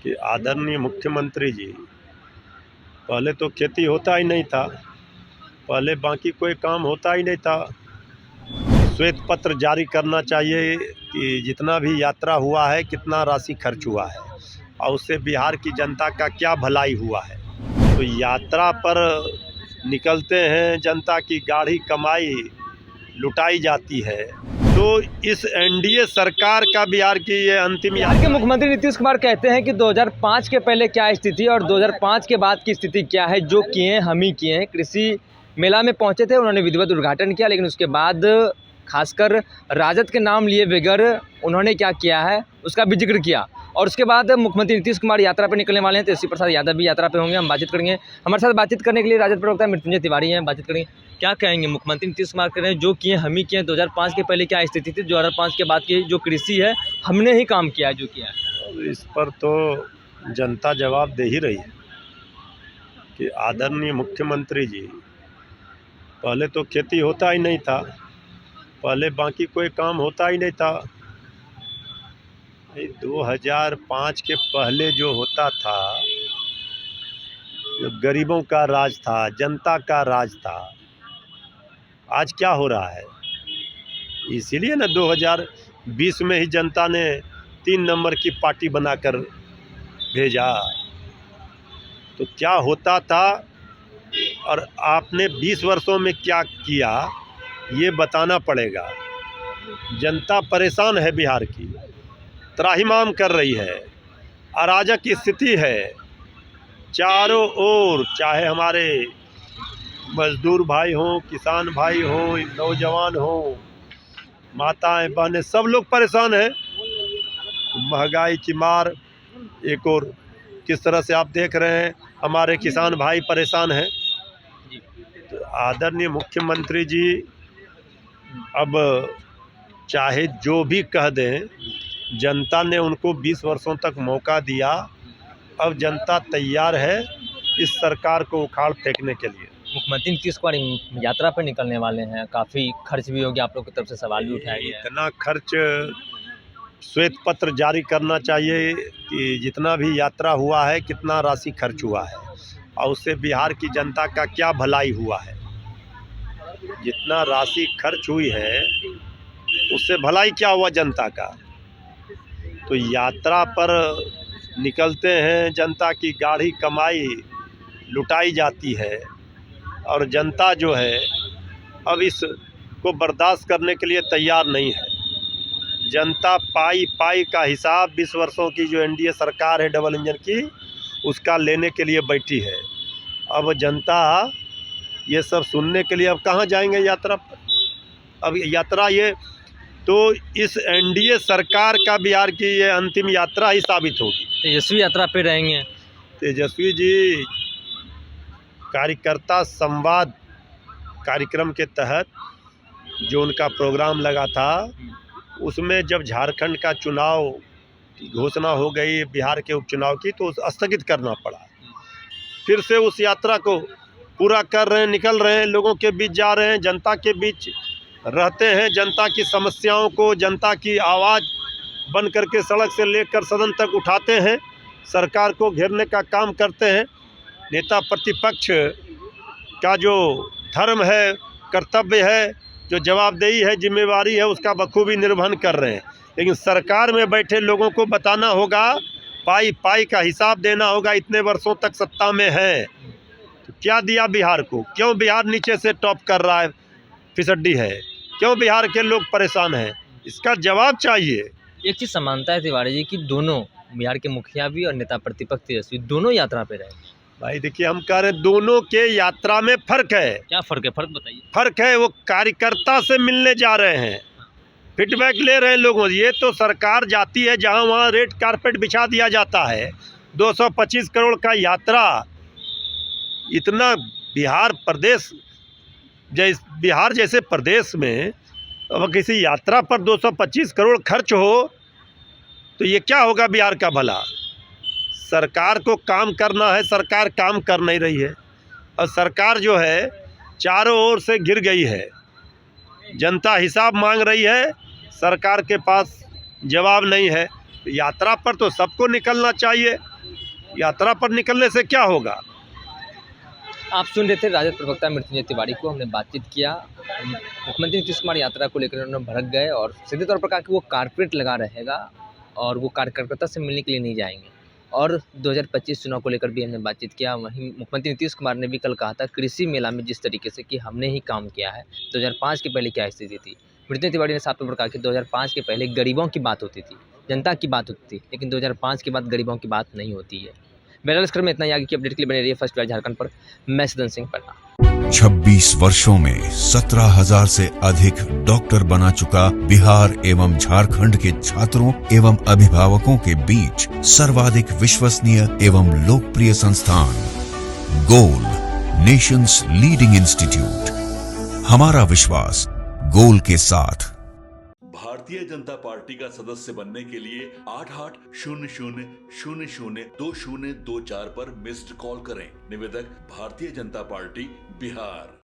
कि आदरणीय मुख्यमंत्री जी, पहले तो खेती होता ही नहीं था, पहले बाकी कोई काम होता ही नहीं था। श्वेत पत्र जारी करना चाहिए कि जितना भी यात्रा हुआ है कितना राशि खर्च हुआ है और उससे बिहार की जनता का क्या भलाई हुआ है। तो यात्रा पर निकलते हैं, जनता की गाढ़ी कमाई लुटाई जाती है। तो इस एनडीए सरकार का बिहार की ये अंतिम बिहार के मुख्यमंत्री नीतीश कुमार कहते हैं कि 2005 के पहले क्या स्थिति और 2005 के बाद की स्थिति क्या है। जो किए हैं हम ही किए हैं। कृषि मेला में पहुंचे थे, उन्होंने विधिवत उद्घाटन किया, लेकिन उसके बाद खासकर राजद के नाम लिए बगैर उन्होंने क्या किया है उसका भी जिक्र किया। और उसके बाद मुख्यमंत्री नीतीश कुमार यात्रा पर निकलने वाले हैं। तेजस्वी प्रसाद यादव भी यात्रा पे होंगे। हम बातचीत करेंगे। हमारे साथ बातचीत करने के लिए राजद प्रवक्ता मृत्युंजय तिवारी हैं। बातचीत करेंगे। क्या कहेंगे मुख्यमंत्री नीतीश कुमार कह रहे हैं जो किए हम ही किए। 2005 के पहले क्या स्थिति थी, 2005 के बाद की जो कृषि है हमने ही काम किया है जो किया है। इस पर तो जनता जवाब दे ही रही है कि आदरणीय मुख्यमंत्री जी, पहले तो खेती होता ही नहीं था, पहले बाकी कोई काम होता ही नहीं था। 2005 के पहले जो होता था, जो गरीबों का राज था, जनता का राज था, आज क्या हो रहा है। इसीलिए ना 2020 में ही जनता ने 3 नंबर की पार्टी बनाकर भेजा। तो क्या होता था और आपने 20 वर्षों में क्या किया, ये बताना पड़ेगा। जनता परेशान है, बिहार की त्राहिमाम कर रही है, अराजक स्थिति है चारों ओर। चाहे हमारे मजदूर भाई हों, किसान भाई हों, नौजवान हों, माताएं बहनें, सब लोग परेशान हैं। महंगाई की मार एक और किस तरह से आप देख रहे हैं, हमारे किसान भाई परेशान हैं। तो आदरणीय मुख्यमंत्री जी अब चाहे जो भी कह दें, जनता ने उनको 20 वर्षों तक मौका दिया। अब जनता तैयार है इस सरकार को उखाड़ फेंकने के लिए। मुख्यमंत्री नीतीश कुमार यात्रा पर निकलने वाले हैं, काफ़ी खर्च भी हो गया, आप लोग की तरफ से सवाल भी उठाया गया है। इतना खर्च, श्वेत पत्र जारी करना चाहिए कि जितना भी यात्रा हुआ है कितना राशि खर्च हुआ है और उससे बिहार की जनता का क्या भलाई हुआ है। जितना राशि खर्च हुई है उससे भलाई क्या हुआ जनता का। तो यात्रा पर निकलते हैं, जनता की गाढ़ी कमाई लुटाई जाती है और जनता जो है अब इसको बर्दाश्त करने के लिए तैयार नहीं है। जनता पाई पाई का हिसाब 20 वर्षों की जो एनडीए सरकार है डबल इंजन की, उसका लेने के लिए बैठी है। अब जनता ये सब सुनने के लिए अब कहाँ जाएंगे यात्रा पर। अब यात्रा ये तो इस एनडीए सरकार का बिहार की ये अंतिम यात्रा ही साबित होगी। तेजस्वी यात्रा पे रहेंगे। तेजस्वी जी कार्यकर्ता संवाद कार्यक्रम के तहत जो उनका प्रोग्राम लगा था, उसमें जब झारखंड का चुनाव की घोषणा हो गई, बिहार के उपचुनाव की, तो स्थगित करना पड़ा। फिर से उस यात्रा को पूरा कर रहे हैं, निकल रहे हैं, लोगों के बीच जा रहे हैं, जनता के बीच रहते हैं, जनता की समस्याओं को, जनता की आवाज़ बन करके सड़क से लेकर सदन तक उठाते हैं, सरकार को घेरने का काम करते हैं। नेता प्रतिपक्ष का जो धर्म है, कर्तव्य है, जो जवाबदेही है, जिम्मेवारी है, उसका बखूबी निर्वहन कर रहे हैं। लेकिन सरकार में बैठे लोगों को बताना होगा, पाई पाई का हिसाब देना होगा। इतने वर्षों तक सत्ता में है तो क्या दिया बिहार को, क्यों बिहार नीचे से टॉप कर रहा है, फिसड्डी है, क्यों बिहार के लोग परेशान हैं, इसका जवाब चाहिए। एक चीज़ समानता है तिवारी जी की दोनों बिहार के मुखिया भी और नेता प्रतिपक्ष तेजस्वी दोनों यात्रा पे रहेंगे। भाई देखिए, हम कह रहे हैं दोनों के यात्रा में फ़र्क है। क्या फ़र्क है, फ़र्क बताइए। फ़र्क है, वो कार्यकर्ता से मिलने जा रहे हैं, फीडबैक ले रहे हैं लोगों से। ये तो सरकार जाती है जहां वहां रेड कारपेट बिछा दिया जाता है। 225 करोड़ का यात्रा, इतना बिहार जैसे प्रदेश में अब किसी यात्रा पर 225 करोड़ खर्च हो तो ये क्या होगा बिहार का भला। सरकार को काम करना है, सरकार काम कर नहीं रही है और सरकार जो है चारों ओर से गिर गई है। जनता हिसाब मांग रही है, सरकार के पास जवाब नहीं है। यात्रा पर तो सबको निकलना चाहिए। यात्रा पर निकलने से क्या होगा। आप सुन रहे थे राजद प्रवक्ता मृत्युंजय तिवारी को। हमने बातचीत किया। मुख्यमंत्री नीतीश कुमार यात्रा को लेकर उन्होंने भड़क गए और सीधे तौर पर कहा कि वो कारपेट लगा रहेगा और वो कार्यकर्ता से मिलने के लिए नहीं जाएंगे। और 2025 चुनाव को लेकर भी हमने बातचीत किया। वहीं मुख्यमंत्री नीतीश कुमार ने भी कल कहा था कृषि मेला में जिस तरीके से कि हमने ही काम किया है, 2005 के पहले क्या स्थिति थी। मृत्युंजय तिवारी ने साफ तौर पर कहा कि 2005 के पहले गरीबों की बात होती थी, जनता की बात होती थी, लेकिन 2005 के बाद गरीबों की बात नहीं होती है। बहरहाल इस क्रम में इतना ही। आगे की अपडेट के लिए बने रहिए फर्स्ट बाइट झारखंड पर। मैं सिद्धन सिंह पन्ना। 26 वर्षों में 17,000 से अधिक डॉक्टर बना चुका बिहार एवं झारखंड के छात्रों एवं अभिभावकों के बीच सर्वाधिक विश्वसनीय एवं लोकप्रिय संस्थान गोल, नेशंस लीडिंग इंस्टीट्यूट। हमारा विश्वास गोल के साथ। भारतीय जनता पार्टी का सदस्य बनने के लिए 8800002024 पर मिस्ड कॉल करें। निवेदक भारतीय जनता पार्टी बिहार।